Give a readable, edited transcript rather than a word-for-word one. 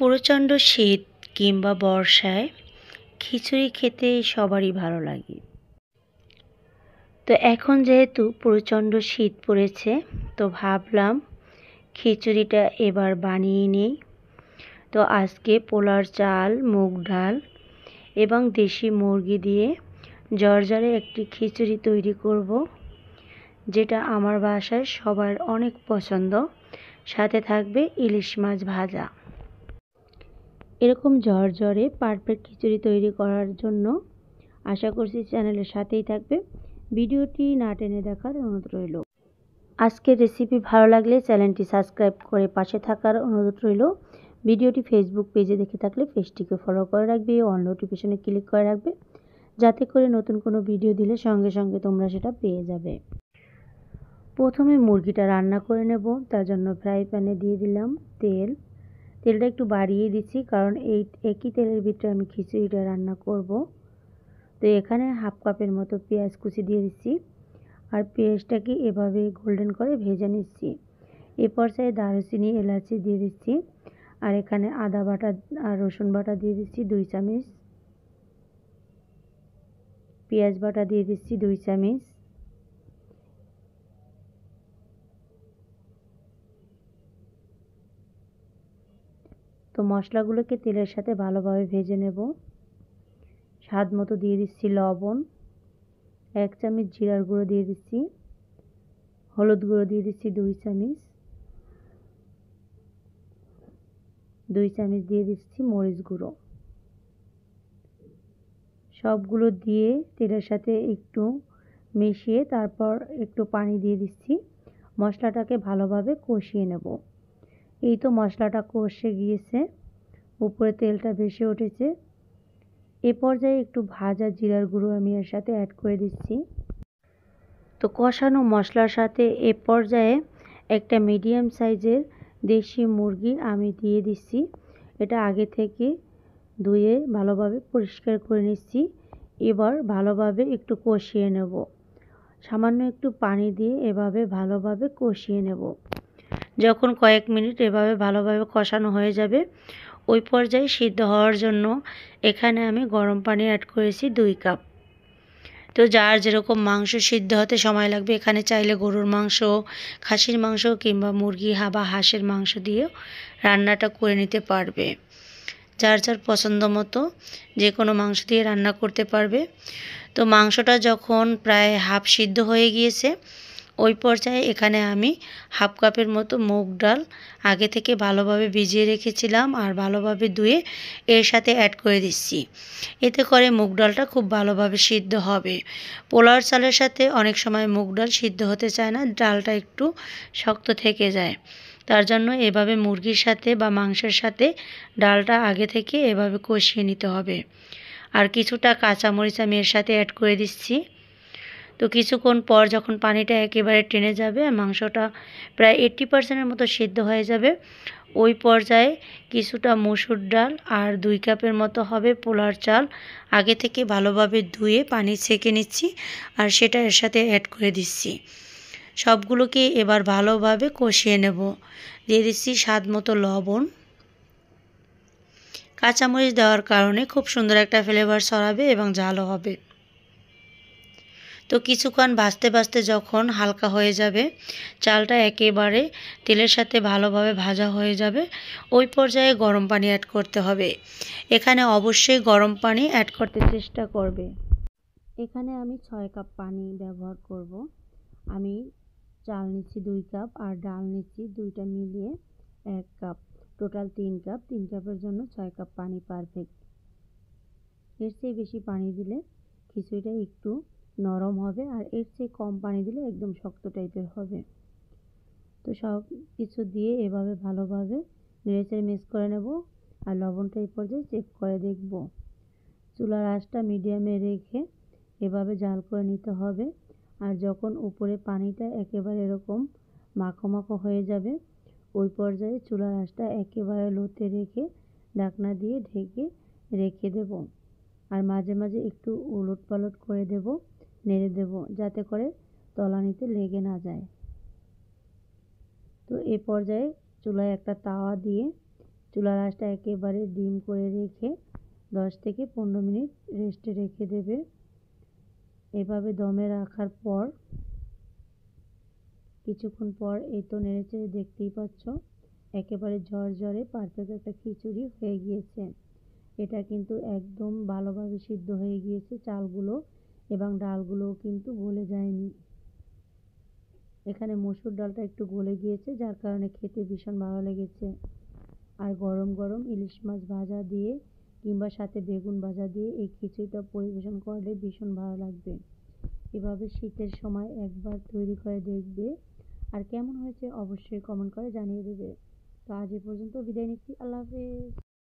প্রচণ্ড শীত কিংবা বর্ষায় খিচুড়ি খেতে সবারই ভালো লাগে। তো এখন যেহেতু প্রচণ্ড শীত পড়েছে, তো ভাবলাম খিচুড়িটা এবার বানিয়ে নিই। তো আজকে পোলার চাল, মুগ ডাল এবং দেশি মুরগি দিয়ে ঝরঝরে একটি খিচুড়ি তৈরি করব, যেটা আমার বাসায় সবার অনেক পছন্দ। সাথে থাকবে ইলিশ মাছ ভাজা। এরকম ঝরঝরে পারফেক্ট খিচুড়ি তৈরি করার জন্য আশা করছি চ্যানেলের সাথেই থাকবে। ভিডিওটি না টেনে দেখার অনুরোধ রইল। আজকের রেসিপি ভালো লাগলে চ্যানেলটি সাবস্ক্রাইব করে পাশে থাকার অনুরোধ রইল। ভিডিওটি ফেসবুক পেজে দেখে থাকলে পেজটিকে ফলো করে রাখবে, অল নোটিফিকেশনে ক্লিক করে রাখবে, যাতে করে নতুন কোনো ভিডিও দিলে সঙ্গে সঙ্গে তোমরা সেটা পেয়ে যাবে। প্রথমে মুরগিটা রান্না করে নেব। তার জন্য ফ্রাই প্যানে দিয়ে দিলাম তেলটা একটু বাড়িয়ে দিচ্ছি, কারণ এই একই তেলের ভিতরে আমি খিচুড়িটা রান্না করব। তো এখানে হাফ কাপের মতো পেঁয়াজ কুচি দিয়ে দিচ্ছি, আর পেঁয়াজটাকে এভাবে গোল্ডেন করে ভেজে নিচ্ছি। এ পর্যায়ে দারুচিনি, এলাচি দিয়ে দিচ্ছি, আর এখানে আদা বাটা আর রসুন বাটা দিয়ে দিচ্ছি 2 চামচ, পেঁয়াজ বাটা দিয়ে দিচ্ছি 2 চামচ, তো মশলাগুলোকে তেলের সাথে ভালোভাবে ভেজে নেব। স্বাদ মতো দিয়ে দিচ্ছি লবণ, 1 চামচ জিরার গুঁড়ো দিয়ে দিচ্ছি, হলুদ গুঁড়ো দিয়ে দিচ্ছি 2 চামচ, 2 চামচ দিয়ে দিচ্ছি মরিচ গুঁড়ো। সবগুলো দিয়ে তেলের সাথে একটু মিশিয়ে তারপর একটু পানি দিয়ে দিচ্ছি। মশলাটাকে ভালোভাবে কষিয়ে নেব। এই তো মশলাটা কষে গিয়েছে, উপরে তেলটা ভেসে উঠেছে। এ পর্যায়ে একটু ভাজা জিরার গুঁড়ো আমি এর সাথে অ্যাড করে দিচ্ছি। তো কষানো মশলার সাথে এ পর্যায়ে একটা মিডিয়াম সাইজের দেশি মুরগি আমি দিয়ে দিচ্ছি। এটা আগে থেকে ধুয়ে ভালোভাবে পরিষ্কার করে নিচ্ছি। এবার ভালোভাবে একটু কষিয়ে নেব। সামান্য একটু পানি দিয়ে এভাবে ভালোভাবে কষিয়ে নেব। যখন কয়েক মিনিট এভাবে ভালোভাবে কষানো হয়ে যাবে, ওই পর্যায়ে সিদ্ধ হওয়ার জন্য এখানে আমি গরম পানি অ্যাড করেছি 2 কাপ। তো যার যেরকম মাংস সিদ্ধ হতে সময় লাগবে, এখানে চাইলে গরুর মাংস, খাসির মাংস কিংবা মুরগি বা হাঁসের মাংস দিয়েও রান্নাটা করে নিতে পারবে। যার যার পছন্দ মতো যে কোনো মাংস দিয়ে রান্না করতে পারবে। তো মাংসটা যখন প্রায় হাফ সিদ্ধ হয়ে গিয়েছে, ওই পর্যায়ে এখানে আমি হাফ কাপের মতো মুগ ডাল আগে থেকে ভালোভাবে ভিজিয়ে রেখেছিলাম আর ভালোভাবে ধুয়ে এর সাথে অ্যাড করে দিচ্ছি। এতে করে মুগ ডালটা খুব ভালোভাবে সিদ্ধ হবে। পোলার চালের সাথে অনেক সময় মুগ ডাল সিদ্ধ হতে চায় না, ডালটা একটু শক্ত থেকে যায়। তার জন্য এভাবে মুরগির সাথে বা মাংসের সাথে ডালটা আগে থেকে এভাবে কষিয়ে নিতে হবে। আর কিছুটা কাঁচামরিচ আমি এর সাথে অ্যাড করে দিচ্ছি। তো কিছুক্ষণ পর যখন পানিটা একেবারে টেনে যাবে আর মাংসটা প্রায় 80% মতো সিদ্ধ হয়ে যাবে, ওই পর্যায়ে কিছুটা মসুর ডাল আর 2 কাপের মতো হবে পোলার চাল আগে থেকে ভালোভাবে ধুয়ে পানি ছেঁকে নিচ্ছি, আর সেটা এর সাথে অ্যাড করে দিচ্ছি। সবগুলোকে এবার ভালোভাবে কষিয়ে নেব। দিয়ে দিচ্ছি স্বাদ মতো লবণ। কাঁচামরিচ দেওয়ার কারণে খুব সুন্দর একটা ফ্লেভার ছড়াবে এবং ঝালও হবে। তো কিছুক্ষণ ভাজতে ভাজতে যখন হালকা হয়ে যাবে, চালটা একেবারে তেলের সাথে ভালোভাবে ভাজা হয়ে যাবে, ওই পর্যায়ে গরম পানি অ্যাড করতে হবে। এখানে অবশ্যই গরম পানি অ্যাড করতে চেষ্টা করবে। এখানে আমি 6 কাপ পানি ব্যবহার করব। আমি চাল নিচ্ছি 2 কাপ আর ডাল নিচ্ছি 2টা মিলিয়ে 1 কাপ, টোটাল 3 কাপ। 3 কাপের জন্য 6 কাপ পানি পারফেক্ট। এর চেয়ে বেশি পানি দিলে খিচুড়িটা একটু নরম হবে, আর এর চেয়ে কম পানি দিলে একদম শক্ত টাইপের হবে। তো সব কিছু দিয়ে এভাবে ভালোভাবে নেড়েচেড়ে মিক্স করে নেব, আর লবণটা এই পর্যায়ে চেক করে দেখব। চুলার আঁচটা মিডিয়ামে রেখে এভাবে জাল করে নিতে হবে। আর যখন উপরে পানিটা একেবারে এরকম মাখো মাখো হয়ে যাবে, ওই পর্যায়ে চুলার আঁচটা একেবারে লোতে রেখে ঢাকনা দিয়ে ঢেকে রেখে দেব। আর মাঝে মাঝে একটু উলট পালট করে দেব, নেড়ে দেব, যাতে করে তলানিতে লেগে না যায়। তো এ পর্যায়ে চুলায় একটা তাওয়া দিয়ে চুলার আঁচটা একেবারে ডিম করে রেখে 10 থেকে 15 মিনিট রেস্টে রেখে দেবে। এভাবে দমে রাখার পর কিছুক্ষণ পর এই তো নেড়েচেড়ে দেখতেই পাচ্ছ একেবারে ঝরঝরে পারফেক্ট একটা খিচুড়ি হয়ে গিয়েছে। এটা কিন্তু একদম ভালোভাবে সিদ্ধ হয়ে গিয়েছে চালগুলো এবং ডালগুলোও কিন্তু গলে যায়নি। এখানে মসুর ডালটা একটু গলে গিয়েছে যার কারণে খেতে ভীষণ ভালো লেগেছে। আর গরম গরম ইলিশ মাছ ভাজা দিয়ে কিংবা সাথে বেগুন ভাজা দিয়ে এই খিচুড়িটা পরিবেশন করলে ভীষণ ভালো লাগবে। এভাবে শীতের সময় একবার তৈরি করে দেখবে আর কেমন হয়েছে অবশ্যই কমেন্ট করে জানিয়ে দেবে। তো আজ এ পর্যন্ত বিদায় নিচ্ছি। আল্লাহ হাফেজ।